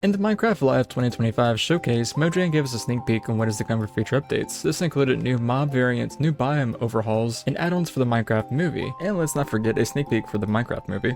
In the Minecraft Live 2025 showcase, Mojang gave us a sneak peek on what is to come for future updates. This included new mob variants, new biome overhauls, and add-ons for the Minecraft movie. And let's not forget a sneak peek for the Minecraft movie.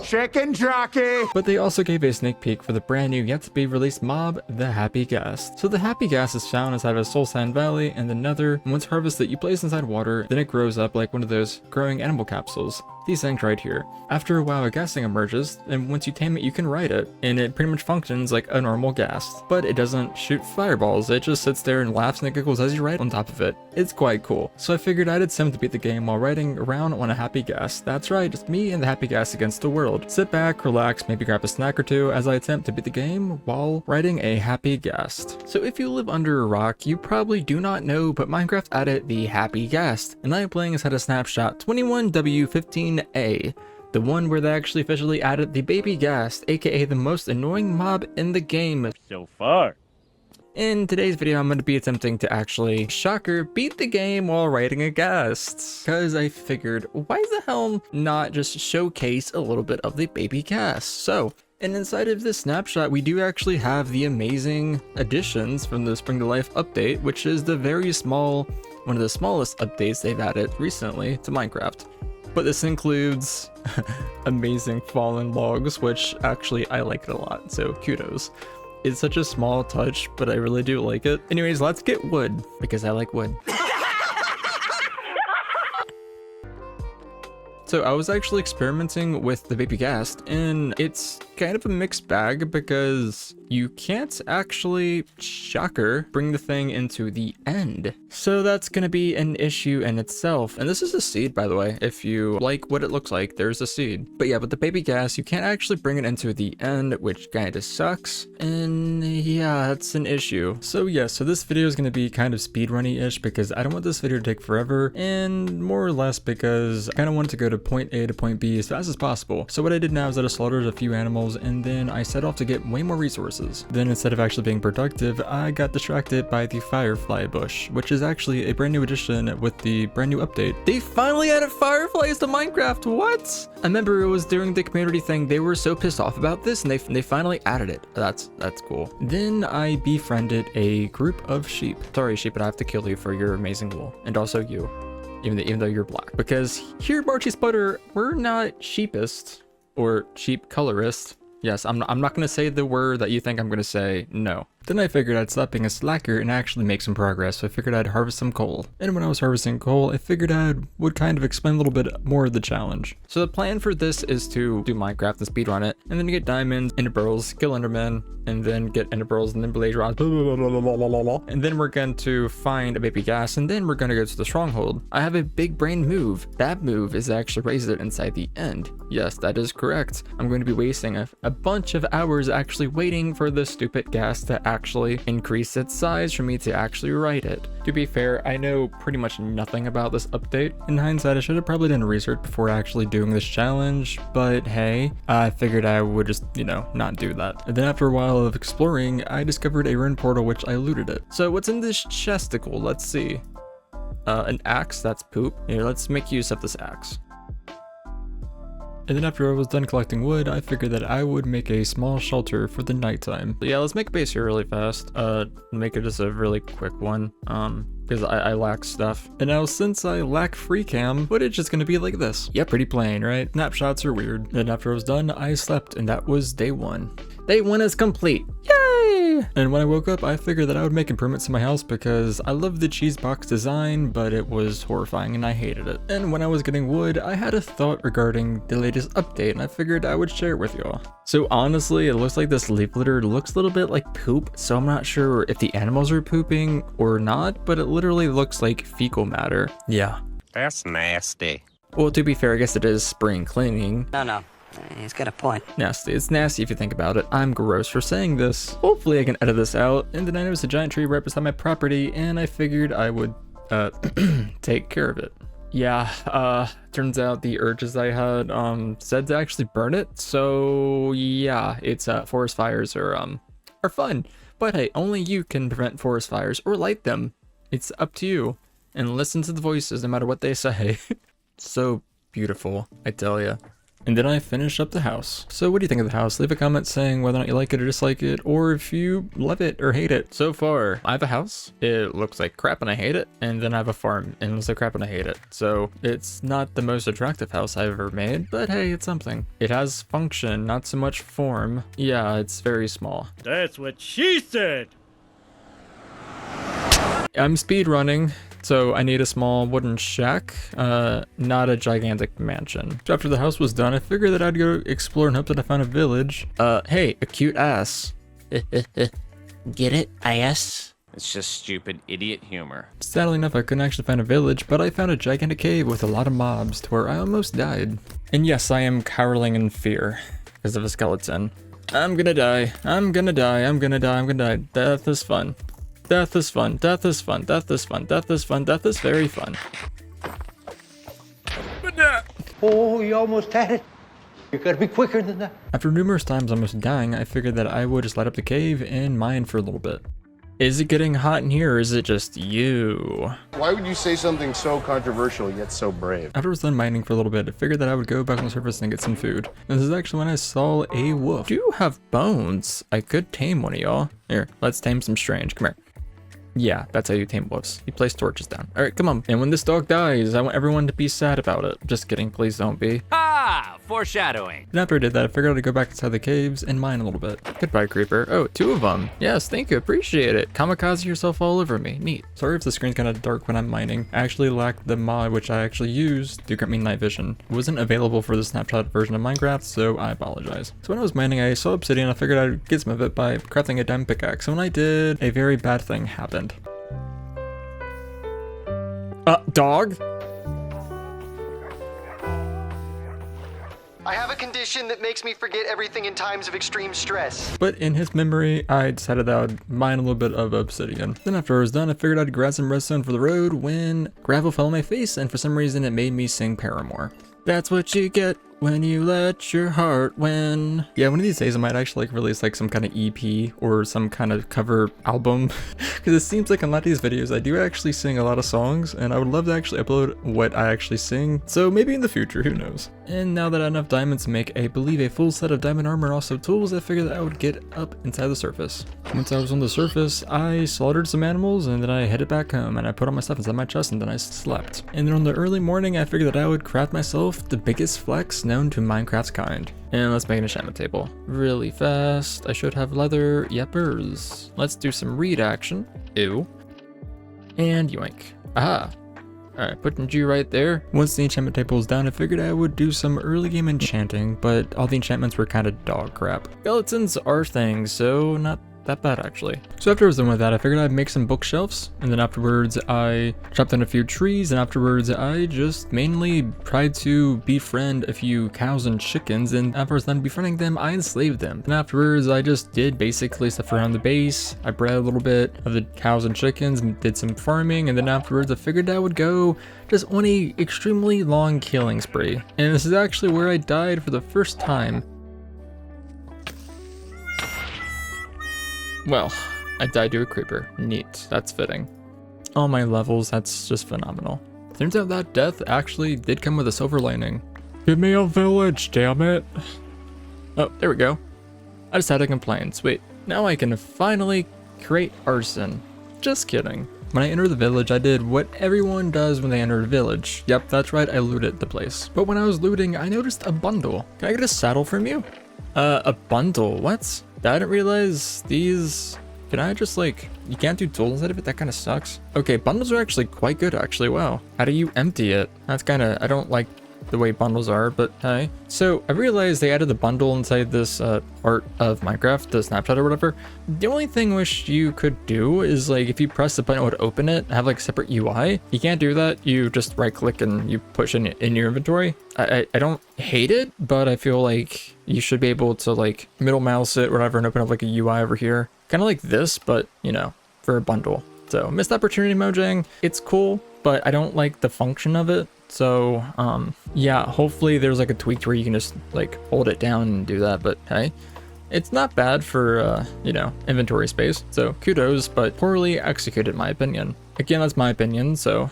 Chicken jockey! But they also gave a sneak peek for the brand new yet to be released mob, the Happy Ghast. So the Happy Ghast is found inside of a soul sand valley in the Nether, and once harvested you place inside water, then it grows up like one of those growing animal capsules. These things right here. After a while a ghasting emerges, and once you tame it you can ride it, and it pretty much functions like a normal ghast. But it doesn't shoot fireballs, it just sits there and laughs and giggles as you ride on top of it. It's quite cool. So I figured I'd attempt to beat the game while riding around on a Happy Ghast. That's right, just me and the Happy Ghast against the world. Sit back, relax, maybe grab a snack or two as I attempt to beat the game while riding a Happy Ghast. So if you live under a rock, you probably do not know, but Minecraft added the Happy Ghast, and I am playing inside a snapshot 21W15A, the one where they actually officially added the baby ghast, aka the most annoying mob in the game so far. In today's video, I'm going to be attempting to actually, shocker, beat the game while riding a ghast. Because I figured, why the hell not just showcase a little bit of the baby ghast? So, and inside of this snapshot, we do actually have the amazing additions from the Spring to Life update, which is the very small, one of the smallest updates they've added recently to Minecraft. But this includes amazing fallen logs, which actually I like it a lot, so kudos. It's such a small touch, but I really do like it. Anyways, let's get wood, because I like wood. So I was actually experimenting with the baby ghast, and it's kind of a mixed bag because you can't actually, shocker, bring the thing into the end. So that's gonna be an issue in itself. And this is a seed, by the way. If you like what it looks like, there's a seed. But yeah, with the baby ghast, you can't actually bring it into the end, which kind of sucks. And yeah, that's an issue. So yeah, so this video is gonna be kind of speedrunny-ish because I don't want this video to take forever, and more or less because I kind of wanted to go to point A to point B as fast as possible. So what I did now is that I slaughtered a few animals, and then I set off to get way more resources. Then instead of actually being productive, I got distracted by the firefly bush, which is actually a brand new addition with the brand new update. They finally added fireflies to Minecraft, what? I remember it was during the community thing, they were so pissed off about this, and they finally added it. That's cool. Then I befriended a group of sheep. Sorry sheep, but I have to kill you for your amazing wool. And also you. Even though you're black. Because here at MarshySpudder, we're not sheepist or sheep colorist. Yes, I'm not gonna say the word that you think I'm gonna say, no. Then I figured I'd stop being a slacker and actually make some progress, so I figured I'd harvest some coal. And when I was harvesting coal, I figured I would kind of explain a little bit more of the challenge. So the plan for this is to do Minecraft and speedrun it, and then get diamonds, ender pearls, kill endermen, and then get ender pearls, and then blaze rods, and then we're going to find a baby ghast, and then we're gonna go to the Stronghold. I have a big brain move. That move is actually raise it inside the end. Yes, that is correct. I'm going to be wasting a bunch of hours actually waiting for this stupid ghast to actually increase its size for me to actually write it. To be fair, I know pretty much nothing about this update. In hindsight, I should have probably done research before actually doing this challenge, but hey, I figured I would just, you know, not do that. And then after a while of exploring, I discovered a rune portal which I looted it. So what's in this chesticle? Let's see. An axe, that's poop. Here, let's make use of this axe. And then after I was done collecting wood, I figured that I would make a small shelter for the nighttime. But yeah, let's make a base here really fast. Make it just a really quick one. Because I lack stuff. And now since I lack free cam, footage is gonna be like this. Yeah, pretty plain, right? Snapshots are weird. Then after I was done, I slept, and that was day one. Day one is complete. Yay! And when I woke up, I figured that I would make improvements to my house because I love the cheese box design, but it was horrifying and I hated it. And when I was getting wood, I had a thought regarding the latest update, and I figured I would share it with y'all. So honestly, it looks like this leaf litter looks a little bit like poop, so I'm not sure if the animals are pooping or not, but it literally looks like fecal matter. Yeah. That's nasty. Well, to be fair, I guess it is spring cleaning. No. He's got a point. Nasty. It's nasty if you think about it. I'm gross for saying this. Hopefully I can edit this out. And then I noticed a giant tree right beside my property, and I figured I would, take care of it. Yeah, turns out the urges I had, said to actually burn it. So yeah, it's, forest fires are fun. But hey, only you can prevent forest fires or light them. It's up to you. And listen to the voices no matter what they say. So beautiful, I tell ya. And then I finish up the house. So what do you think of the house? Leave a comment saying whether or not you like it or dislike it, or if you love it or hate it. So far, I have a house. It looks like crap and I hate it. And then I have a farm and it looks like crap and I hate it. So it's not the most attractive house I've ever made, but hey, it's something. It has function, not so much form. Yeah, it's very small. That's what she said. I'm speed running, so I need a small wooden shack, not a gigantic mansion. So after the house was done, I figured that I'd go explore and hope that I found a village. Hey, a cute ass. Get it? Ass? It's just stupid idiot humor. Sadly enough, I couldn't actually find a village, but I found a gigantic cave with a lot of mobs to where I almost died. And yes, I am cowering in fear because of a skeleton. I'm gonna die. I'm gonna die. I'm gonna die. I'm gonna die. Death is fun. Death is fun. Death is fun. Death is fun. Death is fun. Death is very fun. Oh, you almost had it. You gotta be quicker than that. After numerous times almost dying, I figured that I would just light up the cave and mine for a little bit. Is it getting hot in here or is it just you? Why would you say something so controversial yet so brave? After I was done mining for a little bit, I figured that I would go back on the surface and get some food. This is actually when I saw a wolf. I do have bones. I could tame one of y'all. Here, let's tame some strange. Come here. Yeah, that's how you tame wolves. You place torches down. All right, come on. And when this dog dies, I want everyone to be sad about it. Just kidding, please don't be. Ah, foreshadowing. And after I did that, I figured I'd go back inside the caves and mine a little bit. Goodbye, creeper. Oh, 2 of them. Yes, thank you, appreciate it. Kamikaze yourself all over me. Neat. Sorry if the screen's kind of dark when I'm mining. I actually lack the mod which I actually used to grant me night vision. It wasn't available for the snapshot version of Minecraft, so I apologize. So when I was mining, I saw obsidian. I figured I'd get some of it by crafting a diamond pickaxe. So when I did, a very bad thing happened. Dog? I have a condition that makes me forget everything in times of extreme stress. But in his memory, I decided that I would mine a little bit of obsidian. Then after I was done, I figured I'd grab some redstone for the road when gravel fell on my face, and for some reason it made me sing Paramore. That's what you get when you let your heart win. Yeah, one of these days I might actually release some kind of EP or some kind of cover album because it seems like in a lot of these videos I do actually sing a lot of songs and I would love to actually upload what I actually sing. So maybe in the future, who knows. And now that I have enough diamonds to make, I believe, a full set of diamond armor and also tools, I figured that I would get up inside the surface. Once I was on the surface, I slaughtered some animals and then I headed back home and I put all my stuff inside my chest and then I slept. And then on the early morning, I figured that I would craft myself the biggest flex known to Minecraft's kind. And let's make an enchantment table. Really fast. I should have leather. Yepers. Let's do some reed action. Ew. And yoink. Aha. Alright, putting you right there. Once the enchantment table was down, I figured I would do some early game enchanting, but all the enchantments were kind of dog crap. Skeletons are things, so not that bad actually. So after I was done with that, I figured I'd make some bookshelves, and then afterwards I chopped down a few trees, and afterwards I just mainly tried to befriend a few cows and chickens, and after I was done befriending them, I enslaved them. And afterwards I just did basically stuff around the base. I bred a little bit of the cows and chickens and did some farming, and then afterwards I figured I would go just on a extremely long killing spree. And this is actually where I died for the first time. Well, I died to a creeper. Neat. That's fitting. All my levels, that's just phenomenal. Turns out that death actually did come with a silver lining. Give me a village, damn it. Oh, there we go. I just had to complain. Sweet. Now I can finally create arson. Just kidding. When I entered the village, I did what everyone does when they enter a village. Yep, that's right, I looted the place. But when I was looting, I noticed a bundle. Can I get a saddle from you? A bundle? What? I didn't realize these... Can I just you can't do tools inside of it? That kind of sucks. Okay, bundles are actually quite good actually, wow. How do you empty it? That's kind of, I don't like the way bundles are, but hey. So I realized they added the bundle inside this part of Minecraft, the snapshot or whatever. The only thing wish you could do is if you press the button, it would open it, have separate UI. You can't do that. You just right click and you push in your inventory. I don't hate it, but I feel like you should be able to middle mouse it, whatever, and open up a UI over here. Kind of like this, but for a bundle. So missed opportunity, Mojang. It's cool, but I don't like the function of it. So yeah, hopefully there's a tweak where you can just hold it down and do that, but hey, it's not bad for inventory space, so kudos, but poorly executed in my opinion. Again, that's my opinion, so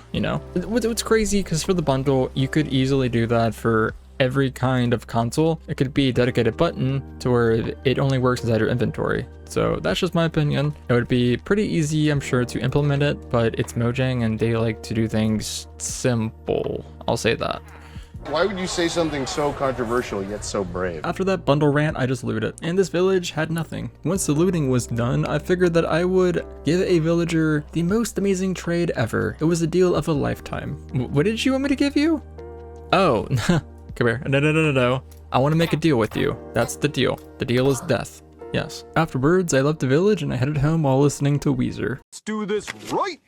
what's crazy, because for the bundle you could easily do that for every kind of console, it could be a dedicated button to where it only works inside your inventory. So that's just my opinion. It would be pretty easy, I'm sure, to implement it, but it's Mojang and they like to do things simple. I'll say that. Why would you say something so controversial yet so brave? After that bundle rant, I just looted, and this village had nothing. Once the looting was done, I figured that I would give a villager the most amazing trade ever. It was a deal of a lifetime. What did you want me to give you? Oh, come here. No. I want to make a deal with you. That's the deal. The deal is death. Yes. Afterwards, I left the village and I headed home while listening to Weezer. Let's do this right.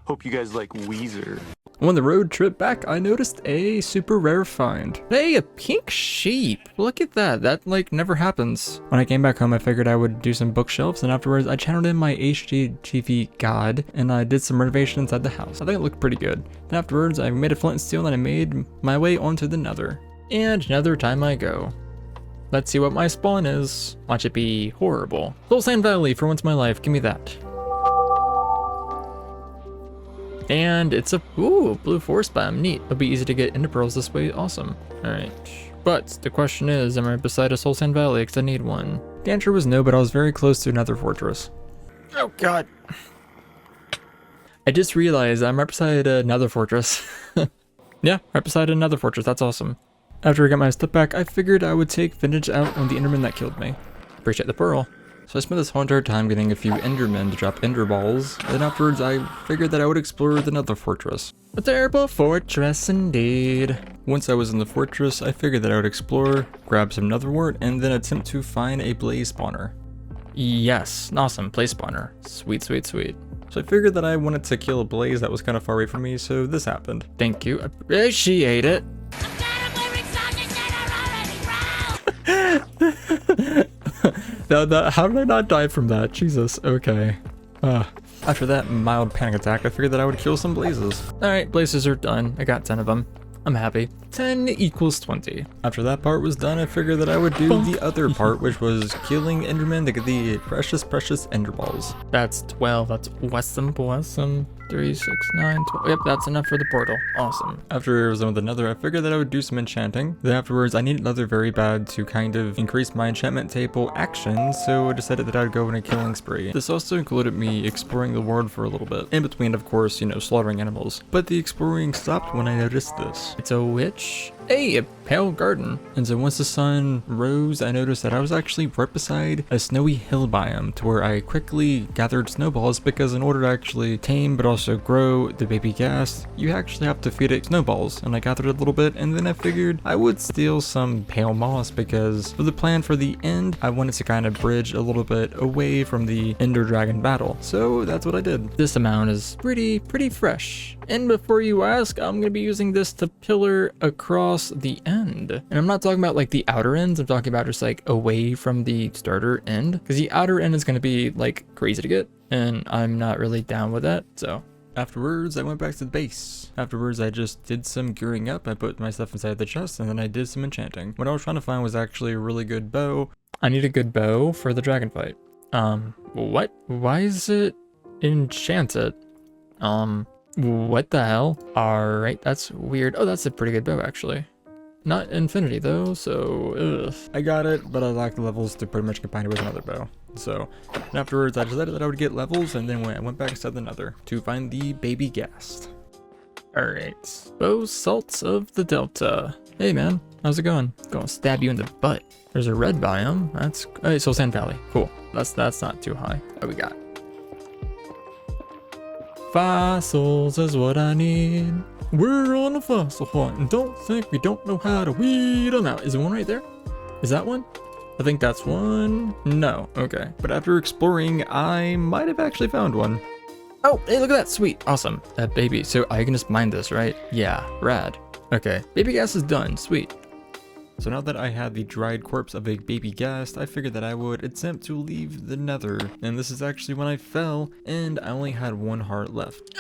Hope you guys like Weezer. On the road trip back, I noticed a super rare find. Hey, a pink sheep. Look at that. That like never happens. When I came back home, I figured I would do some bookshelves, and afterwards I channeled in my HGTV god and I did some renovation inside the house. I think it looked pretty good. Then afterwards, I made a flint and steel and I made my way onto the Nether. And Nether time I go. Let's see what my spawn is. Watch it be horrible. Soul Sand Valley for once in my life. Give me that. And it's a blue forest biome. Neat. It'll be easy to get ender pearls this way. Awesome. Alright. But the question is, am I beside a Soul Sand Valley? Because I need one. The answer was no, but I was very close to another fortress. Oh god. I just realized I'm right beside another fortress. Yeah, right beside another fortress. That's awesome. After I got my stuff back, I figured I would take vintage out on the enderman that killed me. Appreciate the pearl. So I spent this whole entire time getting a few endermen to drop ender balls, and afterwards I figured that I would explore the Nether fortress. A terrible fortress indeed. Once I was in the fortress, I figured that I would explore, grab some nether wart, and then attempt to find a blaze spawner. Yes, awesome, blaze spawner. Sweet, sweet, sweet. So I figured that I wanted to kill a blaze that was kind of far away from me, so this happened. Thank you, appreciate it. How did I not die from that? Jesus, okay. After that mild panic attack, I figured that I would kill some blazes. Alright, blazes are done. I got 10 of them. I'm happy. 10 equals 20. After that part was done, I figured that I would do the other part, which was killing endermen to get the precious ender balls. That's 12. That's awesome. 3, 6, 9, 12. Yep, that's enough for the portal. Awesome. After I was done with the nether, I figured that I would do some enchanting. Then afterwards, I needed nether very bad to kind of increase my enchantment table action, so I decided that I would go on a killing spree. This also included me exploring the world for a little bit. In between, of course, you know, slaughtering animals. But the exploring stopped when I noticed this. It's a witch? Hey, a pale garden. And so once the sun rose, I noticed that I was actually right beside a snowy hill biome to where I quickly gathered snowballs because in order to actually tame but also grow the baby ghast, you actually have to feed it snowballs. And I gathered a little bit and then I figured I would steal some pale moss because for the plan for the end, I wanted to kind of bridge a little bit away from the ender dragon battle. So that's what I did. This amount is pretty fresh. And before you ask, I'm going to be using this to pillar across the end. And I'm not talking about like the outer ends, I'm talking about just like away from the starter end. Because the outer end is going to be like crazy to get. And I'm not really down with that, so. Afterwards, I went back to the base. Afterwards, I just did some gearing up. I put my stuff inside the chest and then I did some enchanting. What I was trying to find was actually a really good bow. I need a good bow for the dragon fight. What? Why is it enchanted? What the hell? Alright, that's weird. Oh, that's a pretty good bow, actually. Not infinity, though, so, ugh. I got it, but I lacked the levels to pretty much combine it with another bow. So, and afterwards, I decided that I would get levels, and then I went back inside the Nether to find the baby ghast. Alright. Bow salts of the Delta. Hey, man. How's it going? Gonna stab you in the butt. There's a red biome. That's... Hey, Soul Sand Valley. Cool. That's not too high. What we got? Fossils is what I need. We're on a fossil hunt and don't think we don't know how to weed them out. Is there one right there? Is that one? I think that's one. No. Okay. But after exploring, I might have actually found one. Oh, hey, look at that. Sweet. Awesome. That baby. So I can just mine this, right? Yeah. Rad. Okay. Baby ghast is done. Sweet. So now that I had the dried corpse of a baby ghast, I figured that I would attempt to leave the Nether. And this is actually when I fell, and I only had one heart left.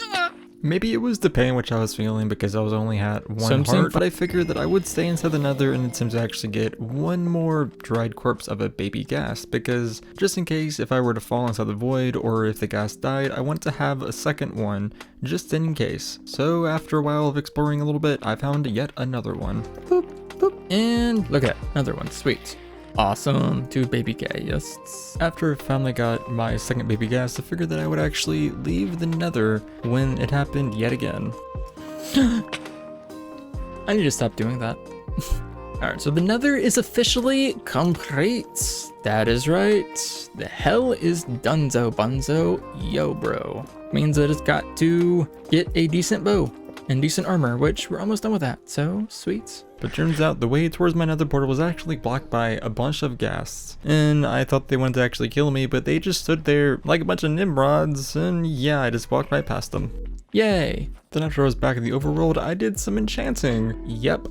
Maybe it was depending which I was feeling because I was only at one heart, but I figured that I would stay inside the Nether and attempt to actually get one more dried corpse of a baby ghast, because just in case if I were to fall inside the void or if the ghast died, I wanted to have a second one just in case. So after a while of exploring a little bit, I found yet another one. Boop, boop, and look at that, another one, sweet. Awesome, 2 baby ghasts. After I finally got my second baby ghast, I figured that I would actually leave the Nether when it happened yet again. I need to stop doing that. Alright, so the Nether is officially complete. That is right. The hell is Dunzo Bunzo. Yo, bro. Means that it's got to get a decent bow and decent armor, which we're almost done with that, so sweet. But turns out the way towards my Nether portal was actually blocked by a bunch of ghasts, and I thought they wanted to actually kill me, but they just stood there like a bunch of Nimrods, and yeah, I just walked right past them. Yay! Then after I was back in the overworld, I did some enchanting. Yep.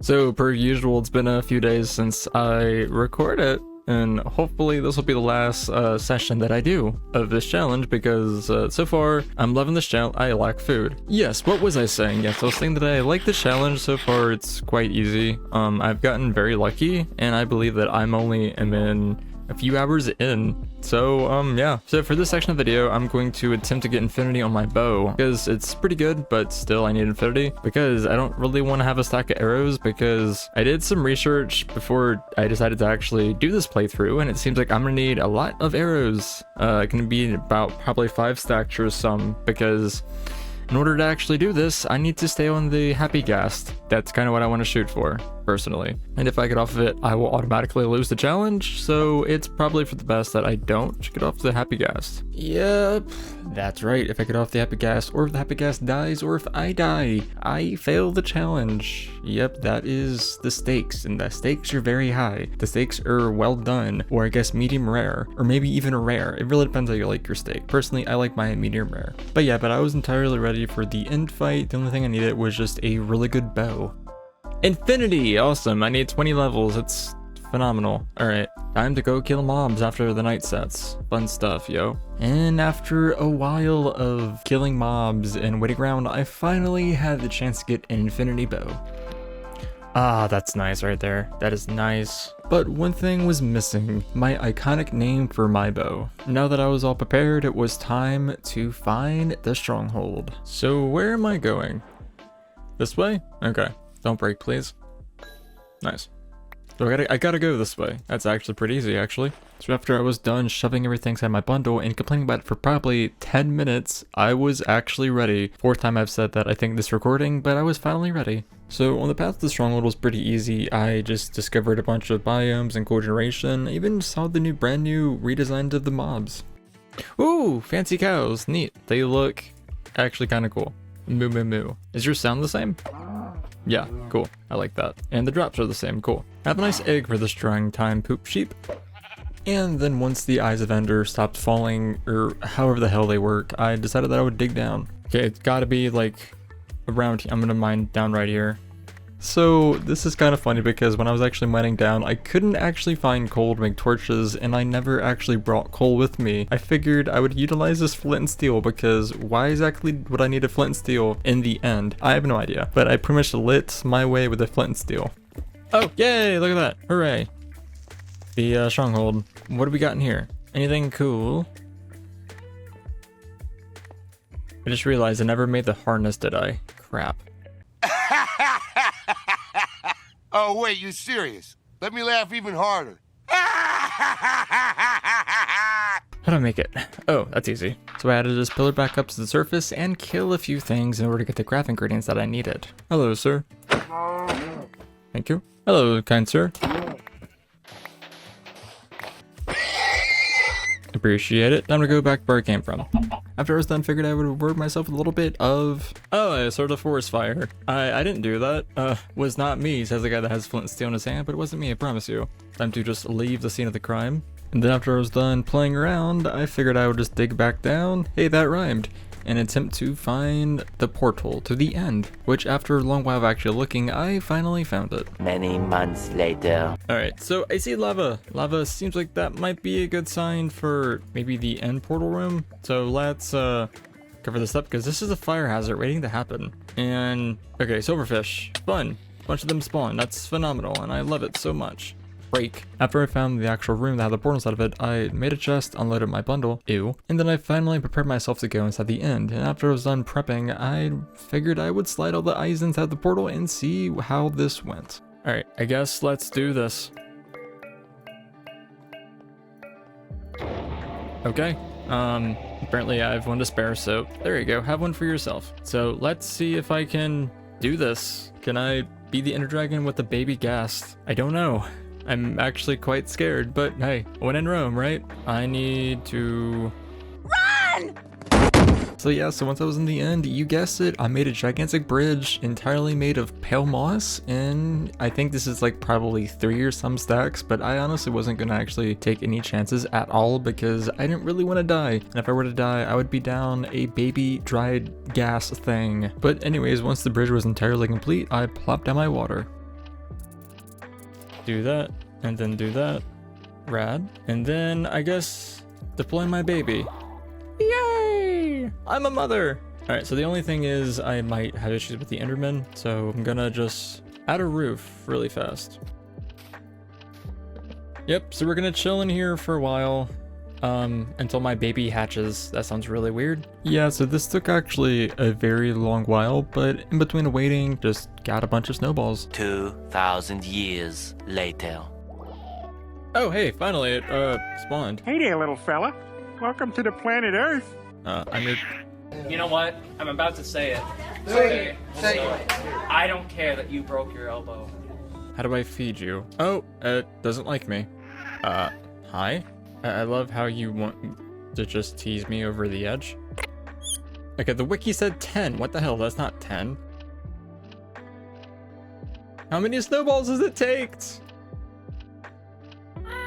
So per usual, it's been a few days since I recorded, and hopefully this will be the last session that I do of this challenge, because so far I'm loving this challenge. I lack food. Yes, what was I saying? Yes, I was saying that I like the challenge. So far it's quite easy. I've gotten very lucky, and I believe that I'm only in a few hours in. So yeah, so for this section of the video, I'm going to attempt to get infinity on my bow, because it's pretty good, but still I need infinity, because I don't really want to have a stack of arrows, because I did some research before I decided to actually do this playthrough, and it seems like I'm gonna need a lot of arrows. It can be about probably 5 stacks or some, because in order to actually do this, I need to stay on the Happy Ghast. That's kind of what I want to shoot for, personally. And if I get off of it, I will automatically lose the challenge, so it's probably for the best that I don't get off the Happy Ghast. Yep, that's right. If I get off the Happy Ghast, or if the Happy Ghast dies, or if I die, I fail the challenge. Yep, that is the stakes, and the stakes are very high. The stakes are well done, or I guess medium rare, or maybe even rare. It really depends how you like your steak. Personally, I like my medium rare. But yeah, I was entirely ready for the end fight. The only thing I needed was just a really good bow. Infinity! Awesome, I need 20 levels. It's phenomenal. Alright, time to go kill mobs after the night sets. Fun stuff, yo. And after a while of killing mobs and waiting around, I finally had the chance to get an infinity bow. Ah, that's nice right there. That is nice. But one thing was missing, my iconic name for my bow. Now that I was all prepared, it was time to find the Stronghold. So where am I going? This way? Okay. Don't break, please. Nice. So I gotta go this way. That's actually pretty easy, actually. So after I was done shoving everything inside my bundle and complaining about it for probably 10 minutes, I was actually ready. 4th time I've said that I think this recording, but I was finally ready. So on the path to the Stronghold was pretty easy. I just discovered a bunch of biomes and cogeneration. I even saw the brand new redesigns of the mobs. Ooh, fancy cows, neat. They look actually kind of cool. Moo moo moo. Is your sound the same? Yeah, cool. I like that. And the drops are the same, cool. I have a nice egg for this drying time poop sheep. And then once the Eyes of Ender stopped falling, or however the hell they work, I decided that I would dig down. Okay, it's gotta be like around here. I'm gonna mine down right here. So this is kind of funny because when I was actually mining down, I couldn't actually find coal to make torches, and I never actually brought coal with me. I figured I would utilize this flint and steel, because why exactly would I need a flint and steel in the end? I have no idea, but I pretty much lit my way with a flint and steel. Oh, yay, look at that, hooray. The Stronghold. What do we got in here? Anything cool? I just realized I never made the harness, did I? Crap. Oh, wait, you serious? Let me laugh even harder. How do I make it? Oh, that's easy. So I added this pillar back up to the surface and kill a few things in order to get the craft ingredients that I needed. Hello, sir. Thank you. Hello, kind sir. Appreciate it. Time to go back where I came from. After I was done, figured I would reward myself with a little bit of... Oh, I started a forest fire. I didn't do that. Was not me, says the guy that has flint and steel in his hand, but it wasn't me, I promise you. Time to just leave the scene of the crime. And then after I was done playing around, I figured I would just dig back down. Hey, that rhymed. And attempt to find the portal to the end, which after a long while of actually looking, I finally found it. Many months later. Alright, so I see lava. Lava seems like that might be a good sign for maybe the end portal room. So let's go cover this up because this is a fire hazard waiting to happen. And okay, silverfish, fun. A bunch of them spawn. That's phenomenal, and I love it so much. Break. After I found the actual room that had the portals out of it, I made a chest, unloaded my bundle, ew, and then I finally prepared myself to go inside the end. And after I was done prepping, I figured I would slide all the eyes inside the portal and see how this went. Alright, I guess let's do this. Okay, apparently I have one to spare, so there you go, have one for yourself. So let's see if I can do this. Can I be the Ender Dragon with the baby Ghast? I don't know. I'm actually quite scared, but hey, when in Rome, right? I need to... Run! So yeah, so once I was in the end, you guessed it, I made a gigantic bridge entirely made of pale moss, and I think this is like probably 3 or some stacks, but I honestly wasn't gonna actually take any chances at all because I didn't really want to die. And if I were to die, I would be down a baby dried gas thing. But anyways, once the bridge was entirely complete, I plopped down my water. Do that, and then do that. Rad. And then I guess deploy my baby. Yay! I'm a mother! Alright, so the only thing is I might have issues with the Enderman, so I'm gonna just add a roof really fast. Yep, so we're gonna chill in here for a while. Until my baby hatches. That sounds really weird. Yeah, so this took actually a very long while, but in between waiting, just got a bunch of snowballs. 2,000 years later. Oh, hey, finally it, spawned. Hey there, little fella. Welcome to the planet Earth. I made... You know what? I'm about to say it. Say it. I don't care that you broke your elbow. How do I feed you? Oh, it doesn't like me. Hi? I love how you want to just tease me over the edge. Okay, the wiki said 10. What the hell? That's not 10. How many snowballs does it take?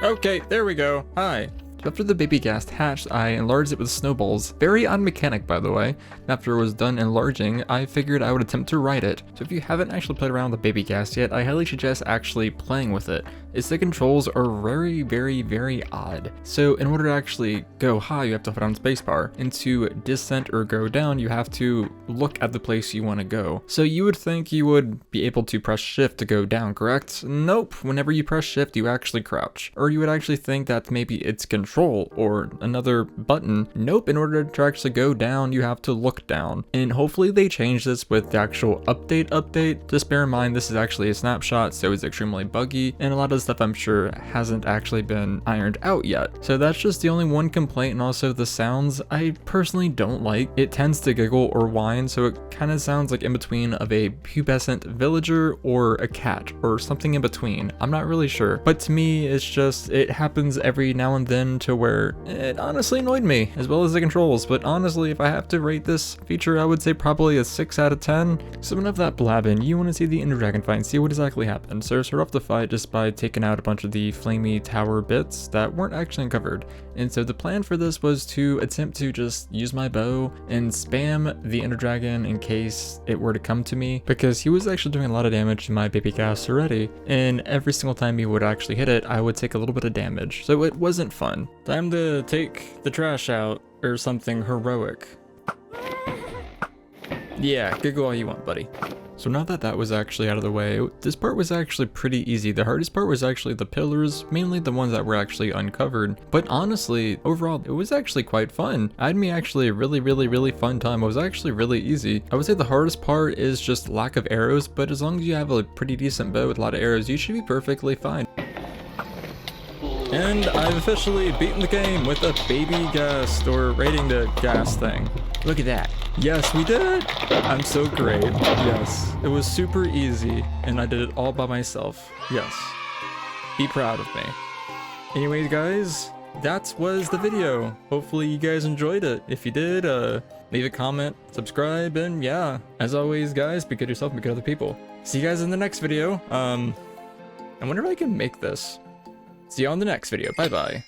Okay, there we go. Hi. After the baby Ghast hatched, I enlarged it with snowballs. Very odd mechanic, by the way. After it was done enlarging, I figured I would attempt to ride it. So if you haven't actually played around with the baby Ghast yet, I highly suggest actually playing with it. Its controls are very, very, very odd. So in order to actually go high, you have to hold down spacebar. And to descent or go down, you have to look at the place you want to go. So you would think you would be able to press shift to go down, correct? Nope. Whenever you press shift, you actually crouch. Or you would actually think that maybe it's control or another button. Nope. In order to actually go down, you have to look down. And hopefully they change this with the actual update. Just bear in mind, this is actually a snapshot, so it's extremely buggy. And a lot of stuff I'm sure hasn't actually been ironed out yet. So that's just the only one complaint, and also the sounds I personally don't like. It tends to giggle or whine, so it kind of sounds like in between of a pubescent villager or a cat or something in between. I'm not really sure, but to me it's just, it happens every now and then to where it honestly annoyed me, as well as the controls. But honestly, if I have to rate this feature, I would say probably a 6 out of 10. So enough of that blabbing, you want to see the Ender Dragon fight and see what exactly happened. So start off the fight just by taking out a bunch of the flamey tower bits that weren't actually uncovered. And so the plan for this was to attempt to just use my bow and spam the Ender Dragon in case it were to come to me, because he was actually doing a lot of damage to my baby Ghast already, and every single time he would actually hit it, I would take a little bit of damage, so it wasn't fun. Time to take the trash out, or something heroic. Yeah, giggle all you want, buddy. So now that that was actually out of the way, this part was actually pretty easy. The hardest part was actually the pillars, mainly the ones that were actually uncovered. But honestly, overall, it was actually quite fun. I had me actually a really fun time. It was actually really easy. I would say the hardest part is just lack of arrows, but as long as you have a pretty decent bow with a lot of arrows, you should be perfectly fine. And I've officially beaten the game with a baby Ghast, or raiding the gas thing. Look at that. Yes, we did it! I'm so great. Yes. It was super easy, and I did it all by myself. Yes. Be proud of me. Anyways, guys, that was the video. Hopefully you guys enjoyed it. If you did, leave a comment, subscribe, and yeah. As always, guys, be good to yourself and be good to other people. See you guys in the next video. I wonder if I can make this. See you on the next video. Bye-bye.